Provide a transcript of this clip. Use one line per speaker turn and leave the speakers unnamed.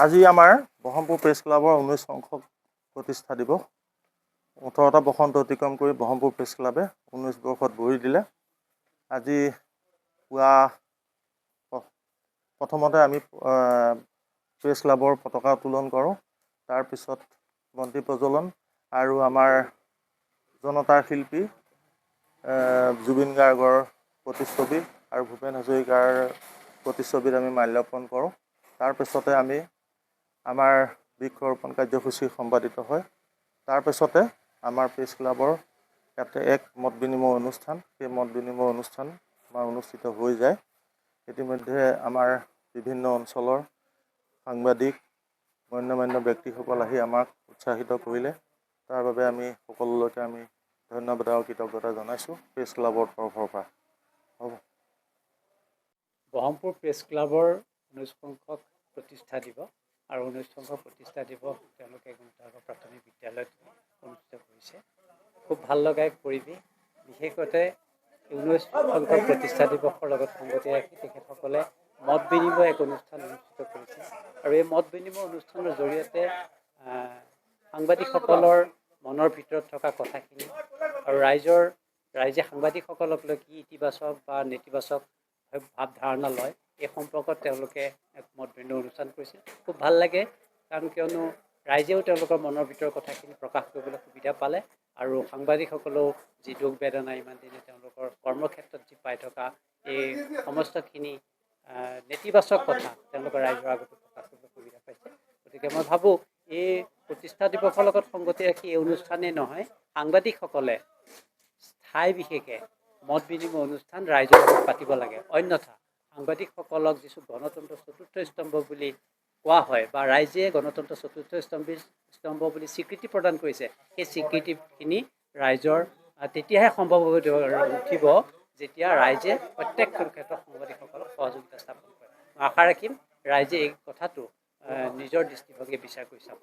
আজি আমাৰ বহৰমপুৰ প্ৰেছ ক্লাবৰ 19 সংখ্যক প্ৰতিষ্ঠা দিৱস। 18টা বসন্ত অতিক্ৰম কৰি বহৰমপুৰ প্ৰেছ ক্লাবে 19 বৰ্ষত ভৰি দিলে। আজি পুৱা প্ৰথমতে আমি প্ৰেছ ক্লাবৰ পতাকা উত্তোলন কৰোঁ। তাৰপিছত বন্তি প্ৰজ্বলন আৰু আমাৰ জনতাৰ শিল্পী জুবিন গাৰ্গৰ প্ৰতিচ্ছবি আৰু ভূপেন হাজৰিকাৰ প্ৰতিচ্ছবিত আমি মাল্যাৰ্পণ কৰোঁ। তাৰপিছতে আমি আমাৰ বৃক্ষৰোপণ কাৰ্যসূচী সম্পাদিত হয়। তাৰপিছতে আমাৰ প্ৰেছ ক্লাবৰ ইয়াতে এক মত বিনিময় অনুষ্ঠান, সেই মত বিনিময় অনুষ্ঠান আমাৰ অনুষ্ঠিত হৈ যায়। ইতিমধ্যে আমাৰ বিভিন্ন অঞ্চলৰ সাংবাদিক গণ্যমান্য ব্যক্তিসকল আহি আমাক উৎসাহিত কৰিলে। তাৰ বাবে আমি সকলোলৈকে আমি ধন্যবাদ আৰু কৃতজ্ঞতা জনাইছোঁ প্ৰেছ ক্লাবৰ তৰফৰ পৰা। হ'ব।
বহৰমপুৰ প্ৰেছ ক্লাবৰ 19 সংখ্যক প্ৰতিষ্ঠা দিৱস আৰু 19 সংখ্যক প্ৰতিষ্ঠা দিৱস তেওঁলোকে গুণাগৰ প্ৰাথমিক বিদ্যালয়ত অনুষ্ঠিত কৰিছে। খুব ভাল লগা এক পৰিৱেশ। বিশেষতে 19 সংখ্যক প্ৰতিষ্ঠা দিৱসৰ লগত সংগতি ৰাখি তেখেতসকলে মত বিনিময় এক অনুষ্ঠান অনুষ্ঠিত কৰিছে আৰু এই মত বিনিময় অনুষ্ঠানৰ জৰিয়তে সাংবাদিকসকলৰ মনৰ ভিতৰত থকা কথাখিনি আৰু ৰাইজে সাংবাদিকসকলক লৈ কি ইতিবাচক বা নেতিবাচক ভাৱ ধাৰণা লয় এই সম্পৰ্কত তেওঁলোকে এক মত বিনিময় অনুষ্ঠান কৰিছে। খুব ভাল লাগে, কাৰণ কিয়নো ৰাইজেও তেওঁলোকৰ মনৰ ভিতৰৰ কথাখিনি প্ৰকাশ কৰিবলৈ সুবিধা পালে আৰু সাংবাদিকসকলেও যি দুখ বেদনা ইমান দিনে তেওঁলোকৰ কৰ্মক্ষেত্ৰত যি পাই থকা এই সমস্তখিনি নেতিবাচক কথা তেওঁলোকৰ ৰাইজৰ আগত প্ৰকাশ কৰিবলৈ সুবিধা পাইছে। গতিকে মই ভাবোঁ এই প্ৰতিষ্ঠা দিৱসৰ লগত সংগতি ৰাখি এই অনুষ্ঠানেই নহয়, সাংবাদিকসকলে ঠাই বিশেষে মত বিনিময় অনুষ্ঠান ৰাইজৰ লগত পাতিব লাগে। অন্যথা সাংবাদিকসকলক যিটো গণতন্ত্ৰ চতুৰ্থ স্তম্ভ বুলি কোৱা হয় বা ৰাইজে গণতন্ত্ৰ চতুৰ্থ স্তম্ভ বুলি স্বীকৃতি প্ৰদান কৰিছে, সেই স্বীকৃতিখিনি ৰাইজৰ তেতিয়াহে সম্ভৱ হৈ উঠিব যেতিয়া ৰাইজে প্ৰত্যেকখন ক্ষেত্ৰত সাংবাদিকসকলক সহযোগিতা স্থাপন কৰে। মই আশা ৰাখিম ৰাইজে এই কথাটো নিজৰ দৃষ্টিভংগী বিচাৰ কৰি চাব।